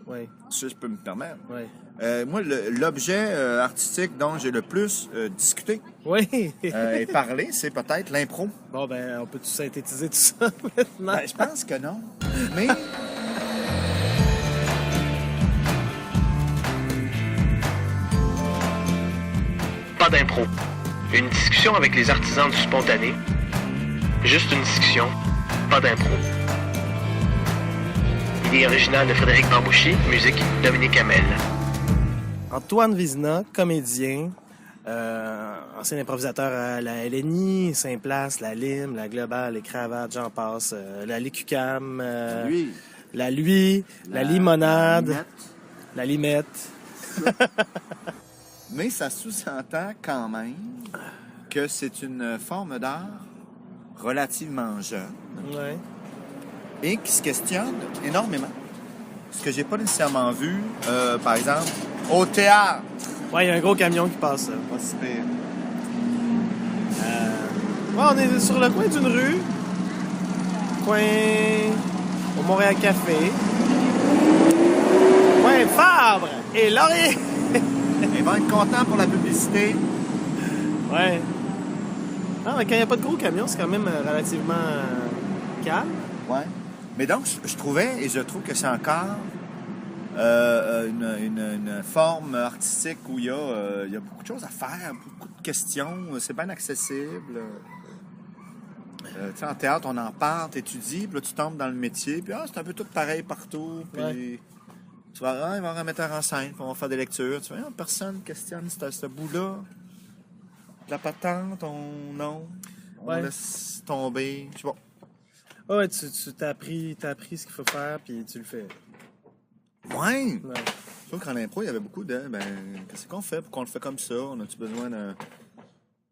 Oui. Si je peux me permettre. Oui. Moi, l'objet artistique dont j'ai le plus discuté Oui. et parlé, c'est peut-être l'impro. Bon, ben, on peut-tu synthétiser tout ça maintenant? Ben, je pense que non. Mais... Pas d'impro. Une discussion avec les artisans du spontané. Juste une discussion, pas d'impro. Idée originale de Frédéric Bambouchi, musique Dominique Hamel. Antoine Vézina, comédien, ancien improvisateur à la LNI, Saint-Place, la Lime, la Globale, les Cravates, j'en passe, la Licucam, la Lui, la Limonade, la Limette. Mais ça sous-entend quand même que c'est une forme d'art relativement jeune Ouais. et qui se questionne énormément. Ce que j'ai pas nécessairement vu, par exemple, au théâtre. Ouais, il y a un gros camion qui passe. Pas si pire. Ouais, on est sur le coin d'une rue. Coin au Montréal Café. Coin Fabre et Laurier. Ils vont être contents pour la publicité. Ouais. Ah, mais quand il n'y a pas de gros camions, c'est quand même relativement calme. Ouais. Mais donc, je trouvais, et je trouve que c'est encore une forme artistique où il y a beaucoup de choses à faire, beaucoup de questions, c'est bien accessible. Tu sais, en théâtre, on en parle, t'étudies, puis là, tu tombes dans le métier, puis c'est un peu tout pareil partout, puis Ouais. tu vas, il va y avoir un metteur en scène, puis on va faire des lectures, tu vois, personne questionne ce bout-là. La patente, on Ouais. laisse tomber, je sais pas. Ah ouais, tu t'as appris ce qu'il faut faire, puis tu le fais. Ouais! Ouais. Je trouve qu'en impro, il y avait beaucoup de, qu'est-ce qu'on fait? Pourquoi on le fait comme ça? On a-tu besoin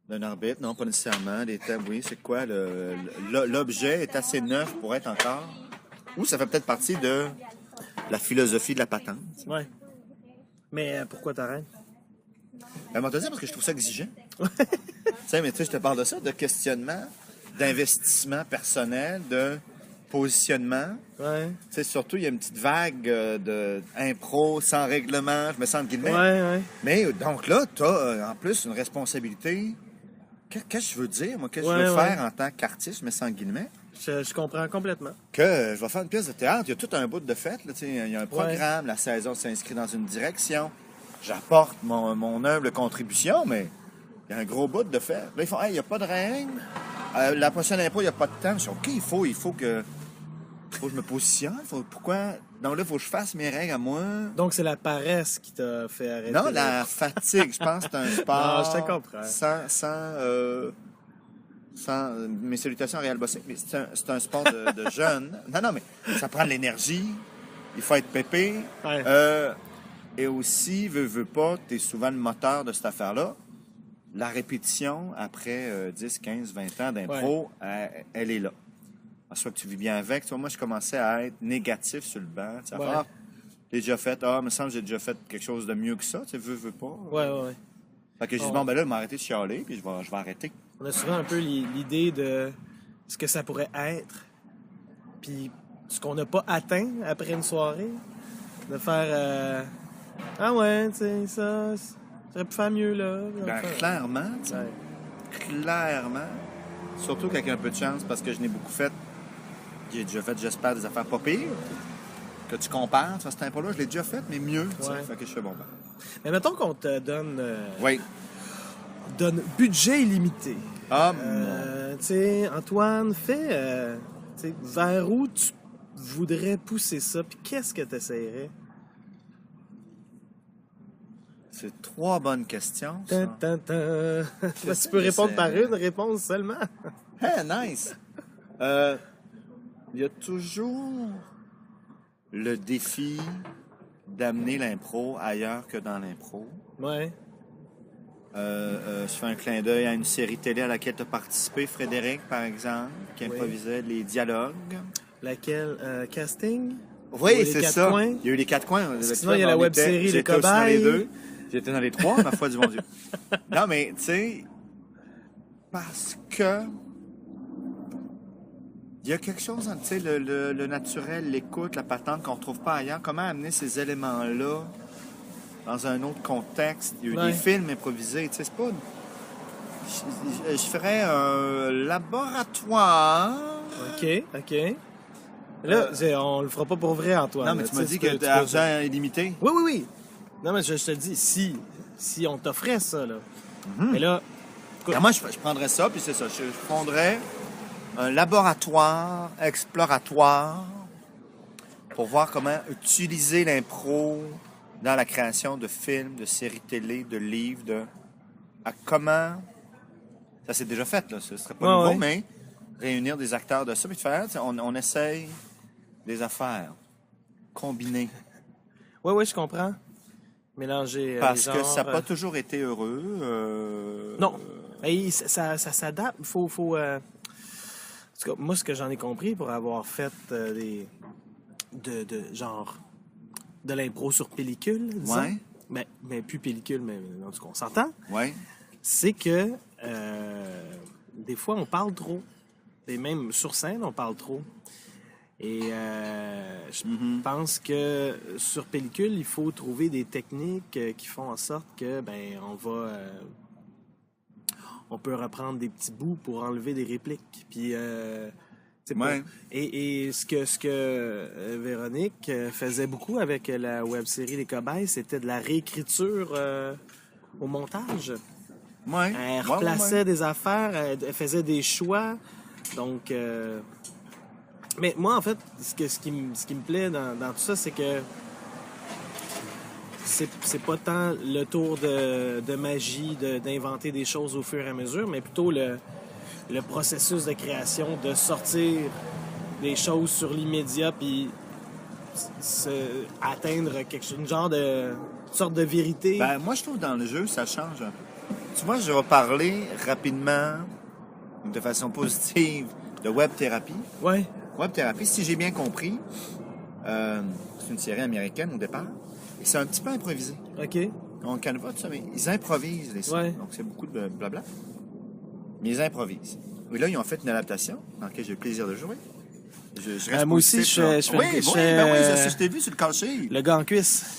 d'un arbitre? Non, pas nécessairement. Les thèmes, oui, c'est quoi? L'objet est assez neuf pour être encore. Ou ça fait peut-être partie de la philosophie de la patente. Ouais. Mais pourquoi t'arrêtes? Ben, moi, te dire parce que je trouve ça exigeant. Tu sais, mais tu sais, je te parle de ça, de questionnement, d'investissement personnel, de positionnement. Ouais. Tu sais, surtout, il y a une petite vague de impro sans règlement, je me sens en guillemets. Ouais. Mais donc là, tu as en plus une responsabilité. Qu'est-ce que je veux dire, moi? Qu'est-ce que je veux Ouais. faire en tant qu'artiste, je me sens en guillemets? Je comprends complètement. Que je vais faire une pièce de théâtre, il y a tout un bout de fête. Là, tu sais, il y a un programme, la saison s'inscrit dans une direction. J'apporte mon humble contribution, mais il y a un gros bout de fête. Là, ils font, hey, il n'y a pas de règles. La prochaine impro, il n'y a pas de temps. Je dis, OK, il faut que je me positionne. Pourquoi? Donc là, il faut que je fasse mes règles à moi. Donc, c'est la paresse qui t'a fait arrêter. Non, la fatigue. Je pense que c'est un sport. Non, je te comprends. Sans mes salutations à Réal Bossé, mais c'est un sport de jeunes. Non, mais ça prend de l'énergie. Il faut être pépé. Ouais. Et aussi, veux pas, tu es souvent le moteur de cette affaire-là. La répétition, après 10, 15, 20 ans d'impro, elle est là. Soit que tu vis bien avec. Tu vois, moi, je commençais à être négatif sur le banc. Tu sais, Ouais. j'ai déjà fait, il me semble que j'ai déjà fait quelque chose de mieux que ça. Tu sais, veux pas. Ouais. Fait que je dis, bon, ben là, je vais arrêter de chialer, puis je vais arrêter. On a souvent un peu l'idée de ce que ça pourrait être, puis ce qu'on n'a pas atteint après une soirée. De faire ah ouais, tu sais, ça, j'aurais pu faire mieux là. Ben, clairement, tu sais, Ouais. clairement. Surtout qu'avec un peu de chance, parce que je n'ai beaucoup fait. J'ai déjà fait, j'espère, des affaires pas pires. Que tu compares, tu vois, cet impro-là, je l'ai déjà fait, mais mieux. Tu sais. Ouais. Fait que je fais bon. Mais mettons qu'on te donne Oui. budget illimité. Ah, Tu sais, Antoine, fais tu sais, vers où tu voudrais pousser ça, puis qu'est-ce que tu essaierais? c'est 3 bonnes questions. Ça. Tu peux répondre par une réponse seulement. Hey, nice! Il y a toujours le défi d'amener l'impro ailleurs que dans l'impro. Ouais. Je fais un clin d'œil à une série télé à laquelle tu as participé, Frédéric, par exemple, qui improvisait les dialogues. Laquelle? Casting? Oui, Les c'est quatre ça. coins. Il y a eu les 4 coins. Sinon, il y a la web-série Les J'étais aussi dans Cobayes. les 2. J'étais dans les 3, ma foi du bon Dieu. Non, mais, tu sais, parce que Il y a quelque chose, tu sais, le naturel, l'écoute, la patente qu'on ne retrouve pas ailleurs. Comment amener ces éléments-là dans un autre contexte? Il y a eu des films improvisés, tu sais, c'est pas... Je ferais un laboratoire. OK. Là, on le fera pas pour vrai, Antoine. Non, mais tu m'as dit que l'argent illimité. Oui. Non, mais je te dis, si on t'offrait ça, là. Mais là... Ben moi, je prendrais ça, puis c'est ça. Je fondrais un laboratoire exploratoire pour voir comment utiliser l'impro dans la création de films, de séries télé, de livres, comment... Ça s'est déjà fait, là. Ce serait pas nouveau, mais réunir des acteurs de ça, puis de faire, on essaye des affaires combinées. Oui, je comprends. Mélanger parce que ça n'a pas toujours été heureux. Non. Ça s'adapte. Il faut en tout cas, moi, ce que j'en ai compris pour avoir fait de l'impro sur pellicule, disons, mais plus pellicule, mais en tout cas, on s'entend. Ouais. C'est que des fois, on parle trop. Et même sur scène, on parle trop. Et je pense que sur pellicule, il faut trouver des techniques qui font en sorte que on peut reprendre des petits bouts pour enlever des répliques. Puis et ce que Véronique faisait beaucoup avec la web-série Les Cobayes, c'était de la réécriture au montage. Ouais. Elle replaçait des affaires, elle faisait des choix. Donc, mais moi, en fait, ce qui me plaît dans tout ça, c'est que c'est pas tant le tour de magie, d'inventer des choses au fur et à mesure, mais plutôt le processus de création, de sortir des choses sur l'immédiat, puis atteindre une sorte de vérité. Ben, moi, je trouve que dans le jeu, ça change un peu. Tu vois, je vais parler rapidement, de façon positive, de web-thérapie. Ouais. Web-thérapie, si j'ai bien compris, c'est une série américaine au départ, et c'est un petit peu improvisé. OK. On Canva, tout ça, mais ils improvisent les scènes. Donc, c'est beaucoup de blabla. Mais ils improvisent. Et là, ils ont fait une adaptation dans laquelle j'ai le plaisir de jouer. Je reste moi aussi, je t'ai vu sur le cachet. Le gant en cuisse.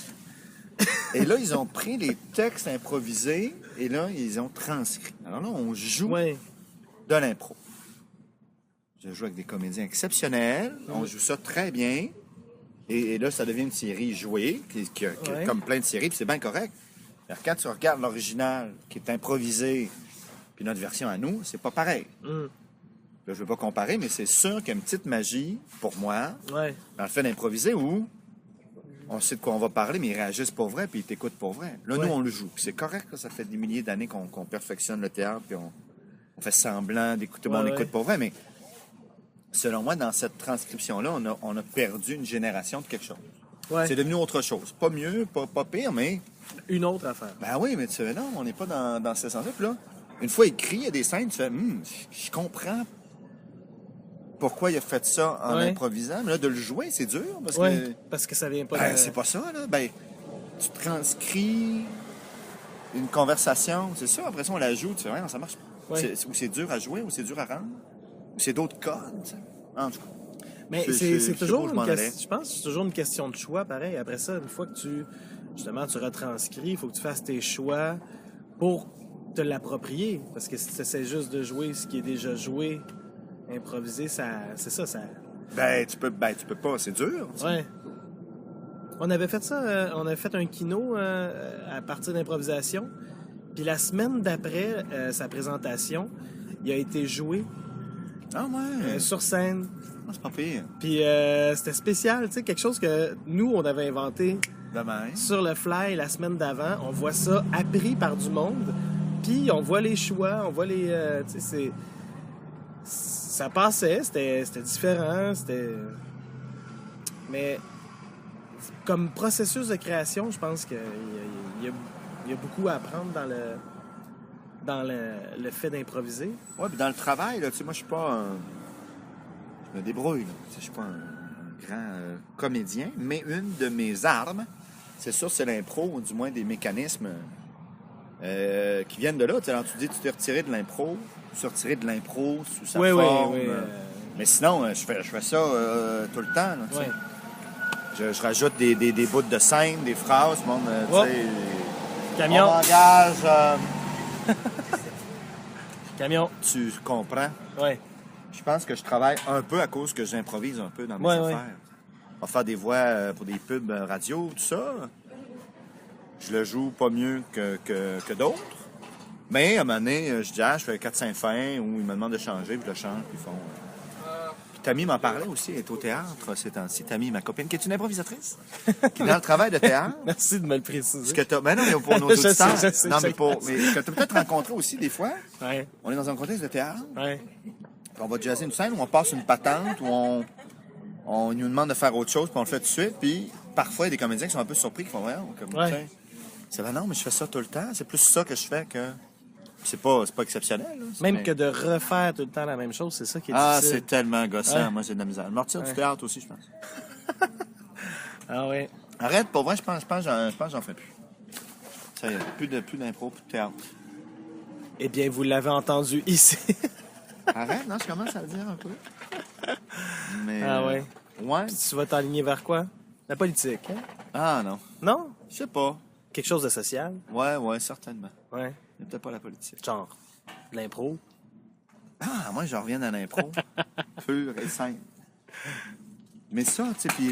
Et là, ils ont pris les textes improvisés et là, ils ont transcrit. Alors là, on joue de l'impro. Je joue avec des comédiens exceptionnels. On joue ça très bien. Et là, ça devient une série jouée, comme plein de séries, puis c'est bien correct. Alors, quand tu regardes l'original, qui est improvisé, puis notre version à nous, c'est pas pareil. Là, je veux pas comparer, mais c'est sûr qu'il y a une petite magie, pour moi, dans le fait d'improviser, où on sait de quoi on va parler, mais ils réagissent pour vrai, puis ils t'écoutent pour vrai. Là, nous, on le joue. Puis c'est correct, là, ça fait des milliers d'années qu'on perfectionne le théâtre, puis on fait semblant d'écouter, on écoute pour vrai, mais selon moi, dans cette transcription-là, on a perdu une génération de quelque chose. C'est devenu autre chose. Pas mieux, pas pire, mais... Une autre affaire. Ben oui, mais tu fais, non, on n'est pas dans ce sens-là. Puis là, une fois écrit, il y a des scènes, tu fais, je comprends pourquoi il a fait ça en improvisant. Mais là, de le jouer, c'est dur. Parce que ça vient pas c'est pas ça, là. Ben, tu transcris une conversation, c'est ça. Après ça, on la joue, tu fais, non, ça marche pas. Ou c'est dur à jouer, ou c'est dur à rendre. Ou c'est d'autres codes. En tout cas. Mais c'est toujours je pense que c'est toujours une question de choix, pareil. Après ça, une fois que tu retranscris, il faut que tu fasses tes choix pour te l'approprier. Parce que si tu essaies juste de jouer ce qui est déjà joué, improviser, c'est ça. Tu peux pas, c'est dur. Ouais. On avait fait ça, on avait fait un kino à partir d'improvisation. Puis la semaine d'après sa présentation, il a été joué sur scène. C'est pas pire. Puis c'était spécial, tu sais, quelque chose que nous, on avait inventé sur le fly la semaine d'avant. On voit ça appris par du monde. Puis on voit les choix, on voit les... tu sais, ça passait, c'était différent, Mais comme processus de création, je pense qu'il y a beaucoup à apprendre dans le fait d'improviser. Oui, puis dans le travail, là, tu sais, moi, je suis pas je me débrouille, là. Je suis pas un grand comédien, mais une de mes armes, c'est sûr, c'est l'impro, ou du moins des mécanismes qui viennent de là. Alors, tu dis, tu t'es retiré de l'impro, tu t'es retiré de l'impro sous sa forme Mais sinon, je fais ça tout le temps. Là, tu sais. Ouais. Je rajoute des bouts de scène, des phrases. Tu sais, Camion. on m'engage. Camion. Tu comprends? Ouais. Je pense que je travaille un peu à cause que j'improvise un peu dans mes affaires. Ouais. On va faire des voix pour des pubs radio, tout ça. Je le joue pas mieux que d'autres. Mais à un moment donné, je dis, je fais 4-5 fins où ils me demandent de changer, puis je le change, puis ils font. Puis Tammy m'en parlait aussi, elle est au théâtre ces temps-ci. Tammy, ma copine, qui est une improvisatrice, qui est dans le travail de théâtre. Merci de me le préciser. Ce que t'as. Ben non, mais pour nos auditeurs. Je sais, non, mais que t'as peut-être rencontré aussi des fois. Ouais. On est dans un contexte de théâtre. Ouais. Puis on va jazzer une scène où on passe une patente, où on nous demande de faire autre chose, puis on le fait tout de suite. Puis parfois, il y a des comédiens qui sont un peu surpris, qui font voyons, comme Ouais. c'est non, mais je fais ça tout le temps. C'est plus ça que je fais que. C'est pas exceptionnel. Là. Même que de refaire tout le temps la même chose, c'est ça qui est difficile. C'est tellement gossant. Ouais. Moi, j'ai de la misère. Je me retire du théâtre aussi, je pense. Ah ouais. Arrête, pour vrai, je pense que j'en fais plus. Ça y est, plus d'impro, plus de théâtre. Eh bien, vous l'avez entendu ici. Arrête, non, je commence à le dire un peu. Mais, Ah ouais. Ouais. Puis tu vas t'aligner vers quoi? La politique, hein? Ah non. Non? Je sais pas. Quelque chose de social? Ouais, certainement. Ouais. Mais peut-être pas la politique. Genre, de l'impro? Ah, moi, je reviens à l'impro. Pur et simple. Mais ça, tu sais, puis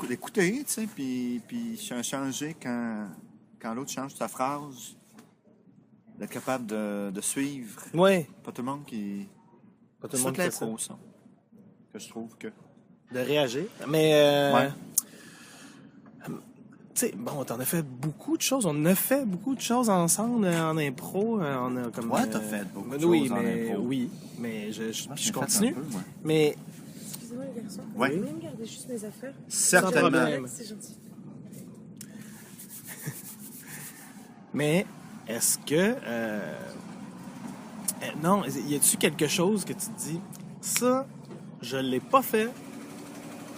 l'écouter, tu sais, puis changer quand l'autre change sa phrase. D'être capable de suivre. Ouais. Pas tout le monde qui... Pas tout le monde fait ça. l'impro, ça. Que je trouve que... De réagir. Mais, Ouais. tu sais, bon, t'en as fait beaucoup de choses. On a fait beaucoup de choses ensemble en impro. On a comme, Ouais, t'as fait beaucoup de oui, choses en mais, impro. Oui, mais je Moi, je j'ai fait continue. un peu, moi. Mais, Excusez-moi les garçons, Ouais. vous pouvez me garder juste mes affaires? Certainement. problème. C'est gentil. mais est-ce que... non, y a-tu quelque chose que tu te dis, ça, je l'ai pas fait,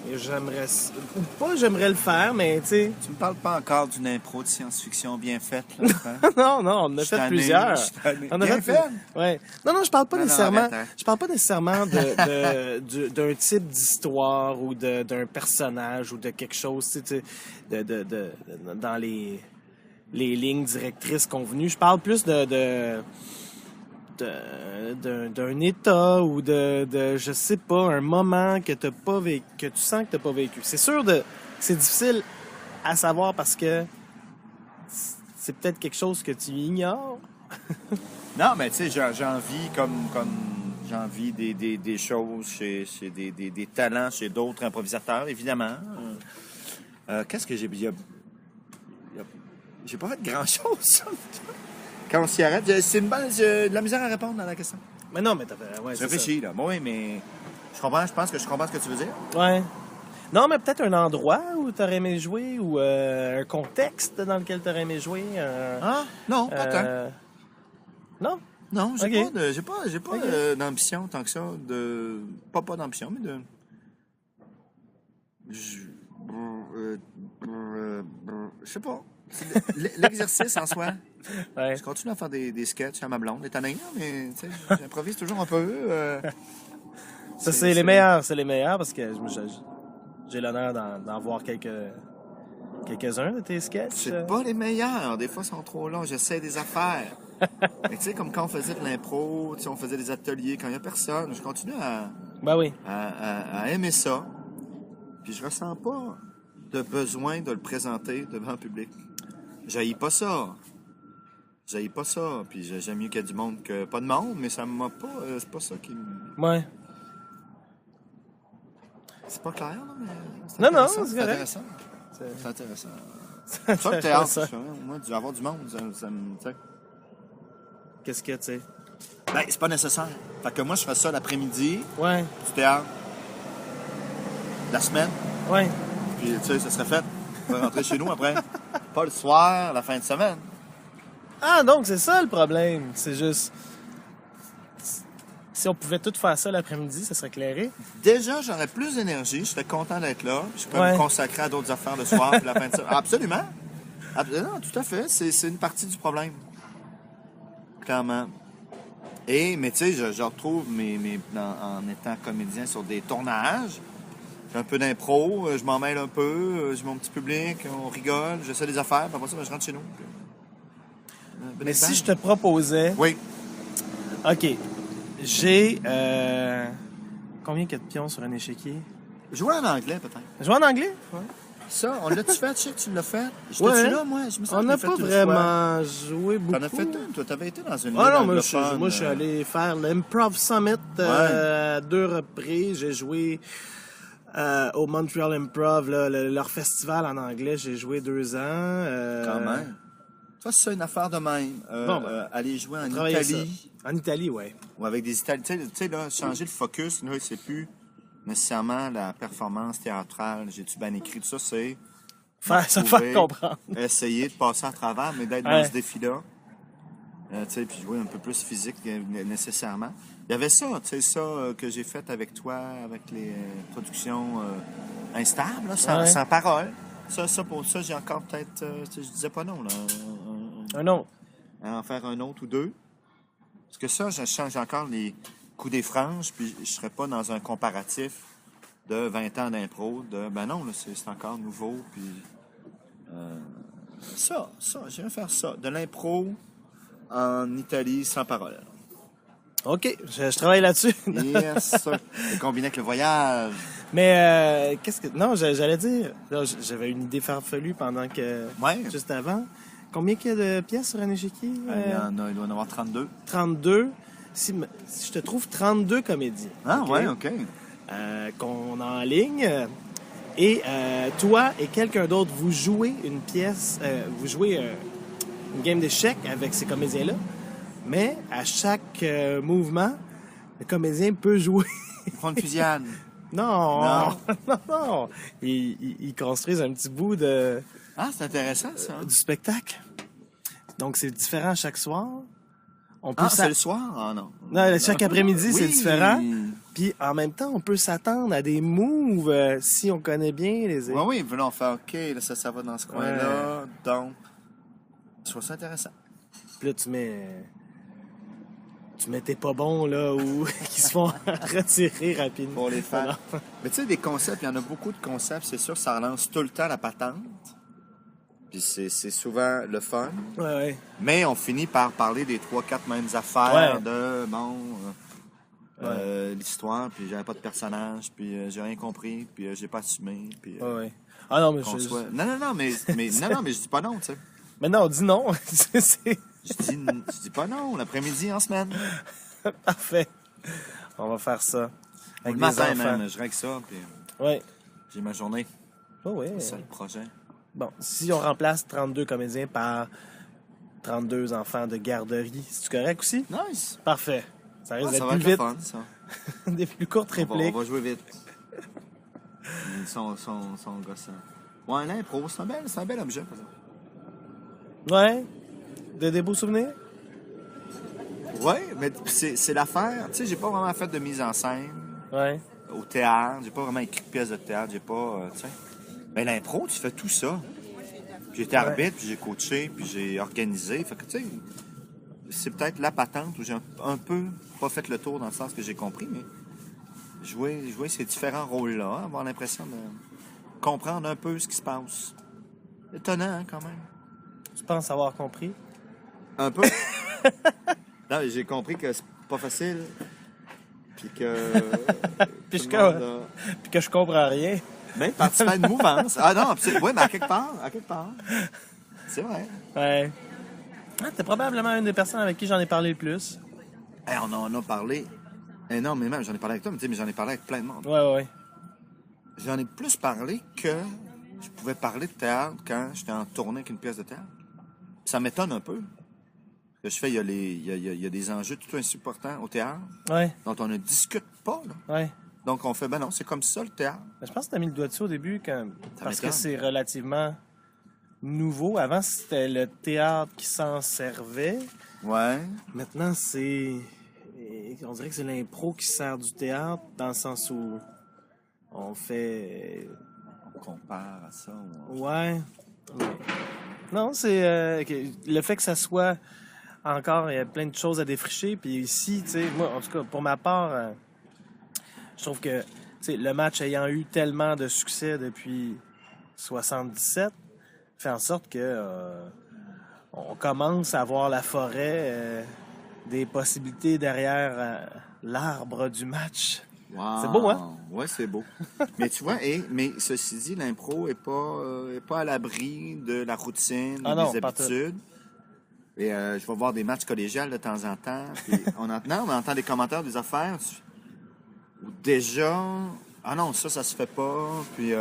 et j'aimerais... Ou pas j'aimerais le faire, mais tu sais... Tu me parles pas encore d'une impro de science-fiction bien faite, là, frère? Non, on en a fait plusieurs. On a Bien fait? Ouais. Non, je parle pas Non, nécessairement. arrête, hein. Je parle pas nécessairement d'un type d'histoire ou d'un personnage ou de quelque chose, tu sais, dans les lignes directrices convenues. Je parle plus d'un état ou de je sais pas, un moment que t'as pas vécu, que tu sens que t'as pas vécu. C'est sûr que c'est difficile à savoir parce que c'est peut-être quelque chose que tu ignores. Non, mais tu sais, j'ai envie j'ai envie des choses chez des talents chez d'autres improvisateurs, évidemment. Qu'est-ce que j'ai... J'ai pas fait grand-chose, quand on s'y arrête. C'est j'ai de la misère à répondre à la question. Mais non, mais t'as fait... Ouais, Je c'est réfléchis, là. Oui, mais je pense que je comprends ce que tu veux dire. ça. Ouais. Non, mais peut-être un endroit où t'aurais aimé jouer ou un contexte dans lequel t'aurais aimé jouer. Ah, non, pas tant. Non? Non, Ok. j'ai pas Ok. d'ambition tant que ça. Pas d'ambition, mais de... Je sais pas. L'exercice en soi. Ouais. Je continue à faire des sketchs à ma blonde, les tanins, mais tu sais, j'improvise toujours un peu. Ça, c'est les meilleurs. C'est les meilleurs parce que j'ai l'honneur d'en voir quelques-uns de tes sketchs. C'est pas les meilleurs. Des fois, ils sont trop longs. J'essaie des affaires. Mais tu sais, comme quand on faisait de l'impro, tu sais, on faisait des ateliers, quand il n'y a personne, je continue Ben oui. à aimer ça. Puis je ressens pas de besoin de le présenter devant le public. J'haïs pas ça. Puis j'aime mieux qu'il y ait du monde que pas de monde, mais ça m'a pas... c'est pas ça qui me... Ouais. C'est pas clair, là, mais... Non, non, intéressant, c'est correct. intéressant. C'est intéressant. Ça, Ça, le théâtre, ça. moi, avoir du monde, ça me... tu sais. Qu'est-ce que, tu sais? Ben, c'est pas nécessaire. Fait que moi, je fais ça l'après-midi, Ouais. du théâtre, la semaine, Ouais. puis tu sais, ça serait fait. On va rentrer chez nous après. Pas le soir, la fin de semaine. Ah, donc c'est ça le problème. C'est juste... Si on pouvait tout faire ça l'après-midi, ça serait éclairé. Déjà, j'aurais plus d'énergie, je serais content d'être là, puis je peux Ouais. me consacrer à d'autres affaires le soir, puis la fin de semaine. Absolument. Non, tout à fait. C'est une partie du problème. Clairement. Mais tu sais, je retrouve en étant comédien sur des tournages. J'ai un peu d'impro, je m'en mêle un peu, j'ai mon petit public, on rigole, j'essaie des affaires, puis après ça, je rentre chez nous. Mais si je te proposais... Oui. OK. J'ai... Combien qu'il y a de pions sur un échiquier? Jouer en anglais, peut-être. Jouer en anglais? Ouais. Ça, on l'a-tu fait? Je sais que tu l'as fait. Ouais. Là, moi? Je me sens On que n'a je l'ai pas fait une vraiment joué beaucoup. T'en as fait une, toi. T'avais été dans une Ah non, anglophone, moi, je suis allé faire l'Improv Summit à 2 reprises. J'ai joué au Montreal Improv, là, leur festival en anglais. J'ai joué 2 ans. Quand même. Toi, c'est une affaire de même. Aller jouer en Italie. En Italie, oui. Ou avec des Italiens. Tu sais, là, changer le focus, là, c'est plus nécessairement la performance théâtrale. J'ai-tu bien écrit tout ça? C'est Se faire comprendre. Essayer de passer à travers, mais d'être dans ce défi-là. Tu sais, puis jouer un peu plus physique nécessairement. Il y avait ça, tu sais, ça que j'ai fait avec toi, avec les productions instables, là, sans parole. Pour ça, j'ai encore peut-être... je disais pas non, là. Un autre. En faire un autre ou 2. Parce que ça, je change encore les coups des franges, puis je serais pas dans un comparatif de 20 ans d'impro, ben non, là, c'est encore nouveau, puis... ça, j'aimerais faire ça. De l'impro en Italie sans parole. OK, je travaille là-dessus. Yes, ça. Et combiné avec le voyage. Mais qu'est-ce que... Non, j'allais dire... Là, j'avais une idée farfelue pendant que... Ouais. Juste avant. Combien qu'il y a de pièces sur un échiquier? Il doit en avoir 32. 32. Si je te trouve 32 comédiens. Ah, okay? ouais, OK. Qu'on a en ligne. Et toi et quelqu'un d'autre, vous jouez une pièce... vous jouez une game d'échecs avec ces comédiens-là. Mais à chaque mouvement, le comédien peut jouer. Ils font une fusillade. Non. Ils construisent un petit bout de... Ah, c'est intéressant, ça. Du spectacle. Donc, c'est différent chaque soir. C'est le soir? Ah, non. Non, chaque après-midi, c'est différent. Puis, en même temps, on peut s'attendre à des moves si on connaît bien les... Oui, on fait OK, là, ça va dans ce coin-là. Donc, je trouve ça intéressant. Puis là, tu mets tes pas bons, là, ou qui se font retirer rapidement. Pour les faire. Mais tu sais, des concepts, il y en a beaucoup de concepts. C'est sûr, ça relance tout le temps la patente. Puis c'est souvent le fun. Ouais. Mais on finit par parler des 3-4 mêmes affaires de, l'histoire, puis j'avais pas de personnage, puis j'ai rien compris, puis j'ai pas assumé, puis... Ah non, mais Non, mais je dis pas non, tu sais. Mais non, dis non. Je dis pas non, l'après-midi en semaine. Parfait. On va faire ça. Avec le matin, même, je règle ça, puis j'ai ma journée. C'est ça le projet. Bon, si on remplace 32 comédiens par 32 enfants de garderie, c'est-tu correct aussi? Nice! Parfait. Ça risque d'être plus vite. Fun, ça. Des plus courtes répliques. On va jouer vite. Ils sont gossants. Ouais, l'impro, c'est un bel objet, par exemple. Ouais. Des beaux souvenirs? Ouais, mais c'est l'affaire. Tu sais, j'ai pas vraiment fait de mise en scène. Ouais. Au théâtre. J'ai pas vraiment écrit de pièce de théâtre. J'ai pas, tu sais. Mais l'impro, tu fais tout ça. J'ai été arbitre, puis j'ai coaché, puis j'ai organisé. Fait que, tu sais, c'est peut-être la patente où j'ai un peu pas fait le tour dans le sens que j'ai compris, mais jouer ces différents rôles-là, avoir l'impression de comprendre un peu ce qui se passe. Étonnant, hein, quand même. Tu penses avoir compris? Un peu. Non, j'ai compris que c'est pas facile. Puis que... puis que je comprends rien. Mais participer à une mouvance. Ah non, oui, mais à quelque part. C'est vrai. Ouais. Ah, t'es probablement une des personnes avec qui j'en ai parlé le plus. Hey, on en a parlé énormément. J'en ai parlé avec toi, mais j'en ai parlé avec plein de monde. Ouais. J'en ai plus parlé que je pouvais parler de théâtre quand j'étais en tournée avec une pièce de théâtre. Ça m'étonne un peu. Ce que je fais, il y a des enjeux tout aussi importants au théâtre dont on ne discute pas. Là. Ouais. Donc, on fait, non, c'est comme ça, le théâtre. Je pense que tu as mis le doigt dessus au début, parce que c'est relativement nouveau. Avant, c'était le théâtre qui s'en servait. Ouais. Maintenant, on dirait que c'est l'impro qui sert du théâtre, dans le sens où on fait... On compare à ça. Ouais. Non, c'est le fait que ça soit encore, il y a plein de choses à défricher. Puis ici, tu sais, moi, en tout cas, pour ma part, je trouve que, tu sais, le match ayant eu tellement de succès depuis 77, fait en sorte que on commence à voir la forêt des possibilités derrière l'arbre du match. Wow. C'est beau, hein? Oui, c'est beau. Mais tu vois, mais ceci dit, l'impro est pas à l'abri de la routine, non, des pas habitudes. Et je vais voir des matchs collégiales de temps en temps. Puis on entend des commentaires, des affaires. Où déjà, ah non, ça se fait pas. Puis,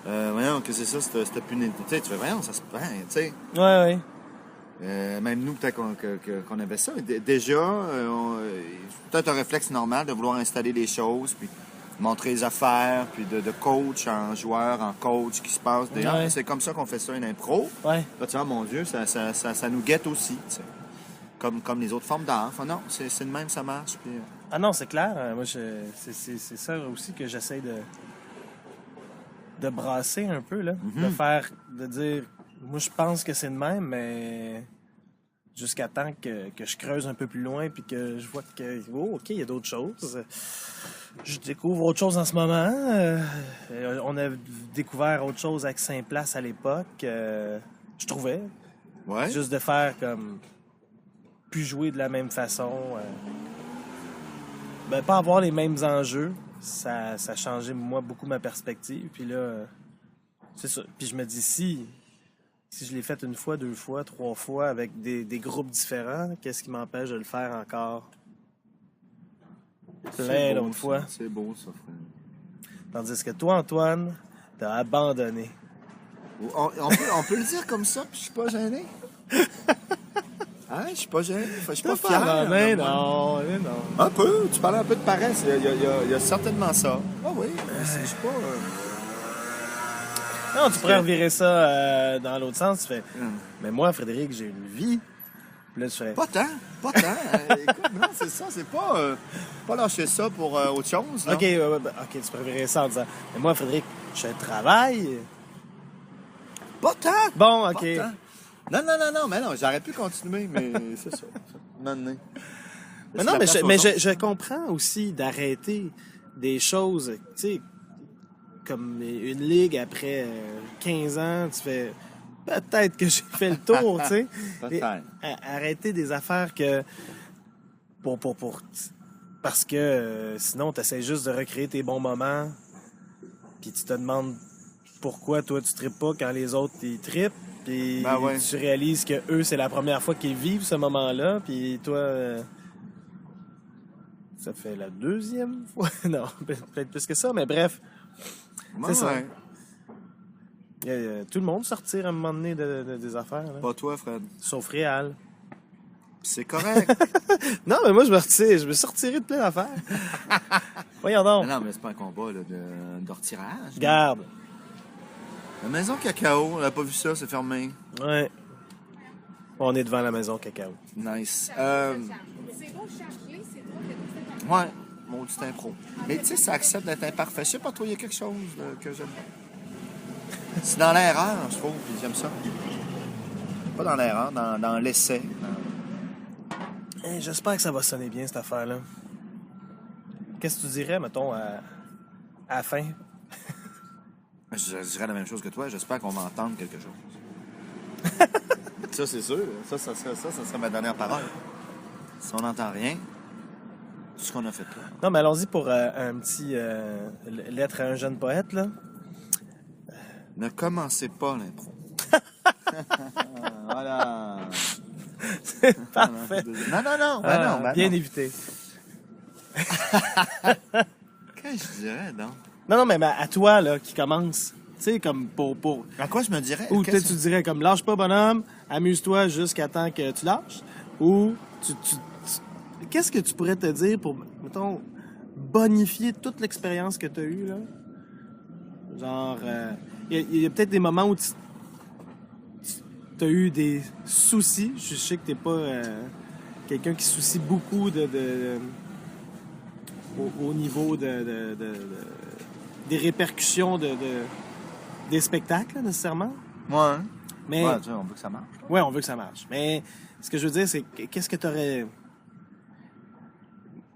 voyons, que c'est ça, c'était plus... Tu sais, tu fais, voyons, ça se fait, tu sais. Ouais. Même nous, peut-être qu'on avait ça. Déjà, peut-être un réflexe normal de vouloir installer les choses, puis montrer les affaires, puis de coach en joueur, en coach, qui se passe. Ouais. C'est comme ça qu'on fait ça, une impro. Ouais. Là, tu vois, mon Dieu, ça nous guette aussi, tu sais. Comme les autres formes d'art. Enfin, non, c'est de même, ça marche. Puis, Ah non, c'est clair. Moi, c'est ça aussi que j'essaie de brasser un peu, là. De dire, moi, je pense que c'est de même, mais jusqu'à temps que je creuse un peu plus loin puis que je vois que, OK, il y a d'autres choses. Je découvre autre chose en ce moment. On a découvert autre chose avec Saint-Place à l'époque. Je trouvais. ouais. Juste de faire comme... plus jouer de la même façon. Pas avoir les mêmes enjeux. Ça a changé, moi, beaucoup ma perspective. Puis là, c'est ça. Puis je me dis, si je l'ai fait une fois, 2 fois, 3 fois avec des groupes différents, qu'est-ce qui m'empêche de le faire encore plein d'autres fois? C'est beau, ça, frère. Tandis que toi, Antoine, t'as abandonné. On peut le dire comme ça, puis je suis pas gêné. Hein? Je suis pas gêné. Je suis pas fier. Mais non. Un peu. Tu parlais un peu de paresse. Il y a certainement ça. Ah oui. Je suis pas... Non, tu pourrais revirer ça dans l'autre sens. Tu fais, mais moi, Frédéric, j'ai une vie. Puis là, tu fais... Pas tant. Écoute, non, c'est ça. C'est pas lâcher ça pour autre chose. Là. OK, tu pourrais revirer ça en disant, mais moi, Frédéric, je travaille. Pas tant. Bon, OK. Pas tant. Non, mais non, j'aurais pu continuer, mais c'est ça. Maintenant. Mais non, mais je comprends aussi d'arrêter des choses, tu sais, comme une ligue après 15 ans, tu fais peut-être que j'ai fait le tour, tu sais. Peut-être. Arrêter des affaires que parce que sinon tu essaies juste de recréer tes bons moments. Puis tu te demandes pourquoi toi tu tripes pas quand les autres ils trippent. Puis tu réalises que eux c'est la première fois qu'ils vivent ce moment-là, puis toi ça fait la 2e fois. Non, peut-être plus que ça, mais bref. C'est ça. Tout le monde sortir à un moment donné des affaires. Là. Pas toi, Fred. Sauf Réal. C'est correct. Non, mais moi, je me sortirai de plein d'affaires. Voyons donc. Non, mais c'est pas un combat là, de retirage. Garde. La maison cacao, on n'a pas vu ça, c'est fermé. Ouais. On est devant la maison cacao. Nice. C'est beau charger, c'est drôle. Ouais, maudit impro. Mais tu sais, ça accepte d'être imparfait. Je sais pas, toi, il y a quelque chose que j'aime. C'est dans l'erreur, je trouve, puis j'aime ça. Pas dans l'erreur, dans l'essai. J'espère que ça va sonner bien, cette affaire-là. Qu'est-ce que tu dirais, mettons, à la fin? Je dirais la même chose que toi. J'espère qu'on va entendre quelque chose. Ça, c'est sûr. Ça serait ma dernière parole. Si on n'entend rien, tout ce qu'on a fait là. Non, mais allons-y pour un petit lettre à un jeune poète, là. Ne commencez pas l'impro. Voilà. C'est parfait. Non. Bien évité. Qu'est-ce que je dirais, donc? Non, mais à toi, là, qui commence. Tu sais, comme pour... À quoi je me dirais? Ou peut-être tu dirais comme, lâche pas, bonhomme, amuse-toi jusqu'à temps que tu lâches. Ou qu'est-ce que tu pourrais te dire pour, mettons, bonifier toute l'expérience que tu as eue, là? Genre, il y a peut-être des moments où tu as eu des soucis. Je sais que t'es pas quelqu'un qui soucie beaucoup au niveau des répercussions des spectacles, nécessairement. Ouais. Mais, Ouais, tu sais, on veut que ça marche. ouais, on veut que ça marche. Mais ce que je veux dire, c'est qu'est-ce que tu aurais...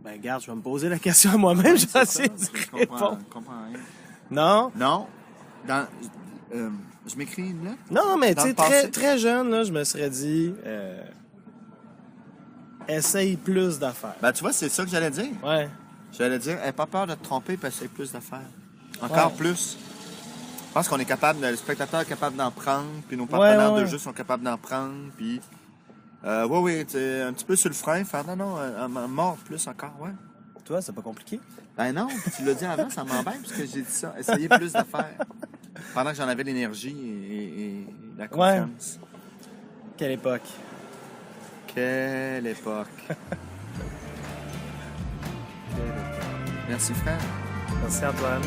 Ben, regarde, je vais me poser la question à moi-même, je vais essayer de Je répondre. comprends rien. Non? Non. Je m'écris une lettre? Non, mais tu Dans sais, le passé. très jeune, là, je me serais dit... essaye plus d'affaires. Ben, tu vois, c'est ça que j'allais dire. Ouais. J'allais dire, n'aie pas peur de te tromper parce essaye plus d'affaires. Encore plus. Je pense qu'on est capable, le spectateur est capable d'en prendre, puis nos partenaires ouais. de jeu sont capables d'en prendre, puis... oui, tu sais, un petit peu sur le frein, faire non, mort plus encore, ouais. Toi, c'est pas compliqué? Ben non, tu l'as dit avant, ça m'embête parce que j'ai dit ça. Essayez plus d'affaires. Pendant que j'en avais l'énergie et la confiance. Quelle époque? Quelle époque. Merci, frère. Merci, Antoine.